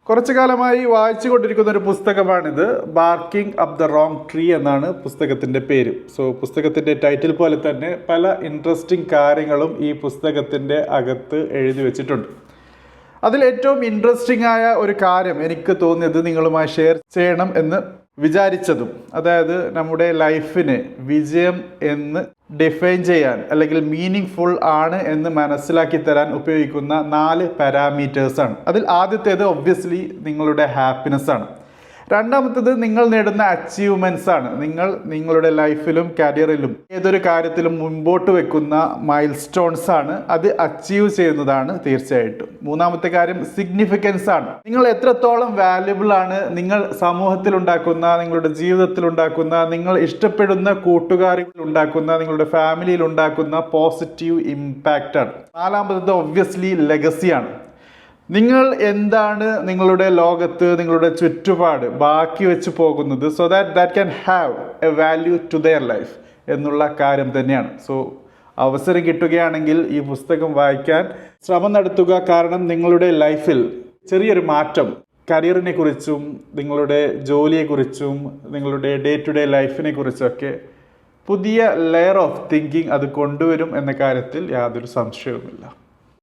കുറച്ചു കാലമായി വായിച്ചു കൊണ്ടിരിക്കുന്ന ഒരു പുസ്തകമാണിത്. Barking up the wrong tree എന്നാണ് പുസ്തകത്തിൻ്റെ പേര്. പുസ്തകത്തിൻ്റെ ടൈറ്റിൽ പോലെ തന്നെ പല ഇൻട്രസ്റ്റിംഗ് കാര്യങ്ങളും ഈ പുസ്തകത്തിൻ്റെ അകത്ത് എഴുതി വെച്ചിട്ടുണ്ട്. അതിൽ ഏറ്റവും ഇൻട്രസ്റ്റിംഗ് ആയ ഒരു കാര്യം എനിക്ക് തോന്നിയത് നിങ്ങളുമായി ഷെയർ ചെയ്യണം എന്ന് വിചാരിച്ചതും, അതായത് നമ്മുടെ ലൈഫിന് വിജയം എന്ന് ഡിഫൈൻ ചെയ്യാൻ അല്ലെങ്കിൽ മീനിങ് ഫുൾ ആണ് എന്ന് മനസ്സിലാക്കി തരാൻ ഉപയോഗിക്കുന്ന 4 പാരാമീറ്റേഴ്സാണ്. അതിൽ ആദ്യത്തേത് ഒബ്വിയസ്ലി നിങ്ങളുടെ ഹാപ്പിനെസ് ആണ്. രണ്ടാമത്തേത് നിങ്ങൾ നേടുന്ന അച്ചീവ്മെൻറ്റ്സ് ആണ്. നിങ്ങൾ നിങ്ങളുടെ ലൈഫിലും കരിയറിലും ഏതൊരു കാര്യത്തിലും മുൻപോട്ട് വെക്കുന്ന മൈൽ സ്റ്റോൺസ് ആണ്. അത് അച്ചീവ് ചെയ്യുന്നതാണ് തീർച്ചയായിട്ടും. മൂന്നാമത്തെ കാര്യം സിഗ്നിഫിക്കൻസ് ആണ്. നിങ്ങൾ എത്രത്തോളം വാല്യുബിൾ ആണ്, നിങ്ങൾ സമൂഹത്തിൽ ഉണ്ടാക്കുന്ന, നിങ്ങളുടെ ജീവിതത്തിൽ ഉണ്ടാക്കുന്ന, നിങ്ങൾ ഇഷ്ടപ്പെടുന്ന കൂട്ടുകാരികൾ ഉണ്ടാക്കുന്ന, നിങ്ങളുടെ ഫാമിലിയിൽ ഉണ്ടാക്കുന്ന പോസിറ്റീവ് ഇമ്പാക്റ്റ് ആണ്. നാലാമത്തേത് ഒബ്വിയസ്ലി ലെഗസിയാണ്. നിങ്ങൾ എന്താണ് നിങ്ങളുടെ ലോകത്ത്, നിങ്ങളുടെ ചുറ്റുപാട് ബാക്കി വെച്ച് പോകുന്നത്, so that can have a value to their life എന്നുള്ള കാര്യം തന്നെയാണ്. അവസരം കിട്ടുകയാണെങ്കിൽ ഈ പുസ്തകം വായിക്കാൻ ശ്രമം നടത്തുക. കാരണം നിങ്ങളുടെ ലൈഫിൽ ചെറിയൊരു മാറ്റം കരിയറിനെ കുറിച്ചും നിങ്ങളുടെ ജോലിയെക്കുറിച്ചും നിങ്ങളുടെ ഡേ ടു ഡേ ലൈഫിനെ കുറിച്ചൊക്കെ പുതിയ ലെയർ ഓഫ് തിങ്കിങ് അത് കൊണ്ടുവരും എന്ന കാര്യത്തിൽ യാതൊരു സംശയവുമില്ല.